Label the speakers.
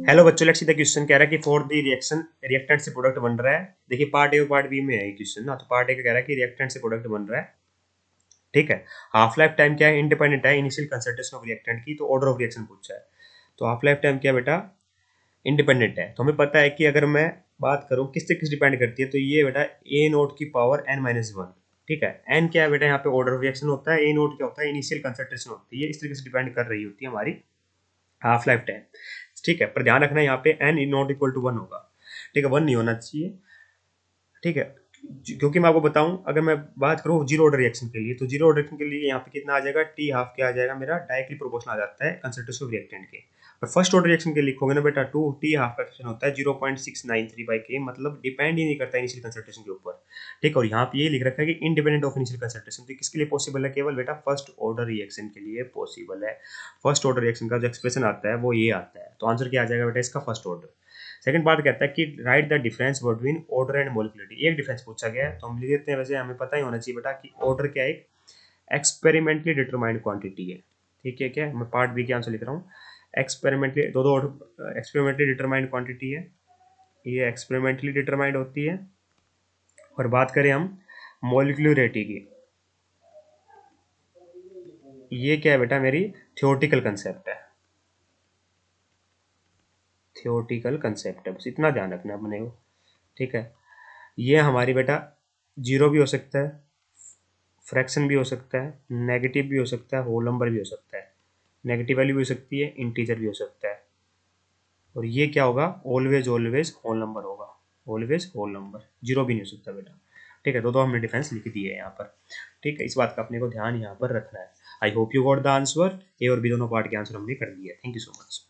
Speaker 1: Hello बच्चों, let's see the question कह रहा है कि फॉर द रिएक्शन रिएक्टेंट से प्रोडक्ट बन रहा है। देखिए पार्ट ए और पार्ट बी में है क्वेश्चन ना, तो पार्ट ए का कह रहा है कि रिएक्टेंट से प्रोडक्ट बन रहा है। ठीक है। हाफ लाइफ टाइम क्या है, इंडिपेंडेंट है इनिशियल कंसंट्रेशन ऑफ रिएक्टेंट की, तो ऑर्डर ऑफ रिएक्शन पूछा है। तो हाफ लाइफ टाइम क्या बेटा, इंडिपेंडेंट है। तो हमें पता है कि अगर मैं बात करूं किससे किस डिपेंड करती है, तो ये बेटा ए नोट की पावर n माइनस वन। ठीक है, एन क्या है बेटा, यहाँ पे ऑर्डर ऑफ रिएक्शन होता है, ए नोट क्या होता है, इनिशियल कंसंट्रेशन होती है। इस तरीके से डिपेंड कर रही होती है हमारी हाफ लाइफ टाइम। ठीक है, पर ध्यान रखना यहाँ पे n not equal to one होगा। ठीक है, वन नहीं होना चाहिए। ठीक है, क्योंकि मैं आपको बताऊं, अगर मैं बात करूं जीरो ऑर्डर रिएक्शन के लिए, तो जीरो ऑर्डर रिएक्शन के लिए यहाँ पे कितना आ जाएगा, टी हाफ क्या आ जाएगा मेरा, डायरेक्टली प्रोपोर्शनल आ जाता है कंसंट्रेशन ऑफ रिएक्टेंट के। और फर्स्ट ऑर्डर रिएक्शन के लिखोगे ना बेटा, टू टी हाफ का क्वेश्चन होता है 0.693 बाई के, मतलब डिपेंड ही नहीं करता इनिशियल कंसंट्रेशन के ऊपर। ठीक है, और यहाँ पे ये लिख रखा है कि इंडिपेंडेंट ऑफ इनिशियल कंसंट्रेशन। तो किसके लिए पॉसिबल है, केवल बेटा फर्स्ट ऑर्डर रिएक्शन के लिए पॉसिबल है। फर्स्ट ऑर्डर रिएक्शन का जो एक्सप्रेशन आता है वो ये आता है, तो आंसर क्या आ जाएगा बेटा इसका, फर्स्ट ऑर्डर। सेकंड पार्ट कहता है कि right the difference between order and molecularity. एक डिफरेंस पूछा गया है, तो हम लिख देते हैं। वैसे हमें पता ही होना चाहिए बेटा कि ऑर्डर क्या है, एक्सपेरिमेंटली डिटरमाइंड क्वांटिटी है। ठीक है, क्या मैं पार्ट बी के आंसर लिख रहा हूँ, एक्सपेरिमेंटली दो एक्सपेरिमेंटली डिटरमाइंड क्वांटिटी है, ये एक्सपेरिमेंटली डिटरमाइंड होती है। और बात करें हम मोलिकुलरिटी की, ये क्या है बेटा, मेरी थियोरटिकल कंसेप्ट है। थियोरटिकल कंसेप्ट है, बस इतना ध्यान रखना अपने को। ठीक है, ये हमारी बेटा जीरो भी हो सकता है, फ्रैक्शन भी हो सकता है, नेगेटिव भी हो सकता है, होल नंबर भी हो सकता है। नेगेटिव वैल्यू भी हो सकती है, इंटीजर भी हो सकता है। और ये क्या होगा, ऑलवेज ऑलवेज होल नंबर होगा, ऑलवेज होल नंबर, जीरो भी नहीं हो सकता बेटा। ठीक है, तो हमने डिफरेंस लिख दिए है यहाँ पर। ठीक है, इस बात का अपने को ध्यान यहाँ पर रखना है। I hope you got the answer. A और बी दोनों पार्ट के आंसर हमने कर दिए। Thank you so much.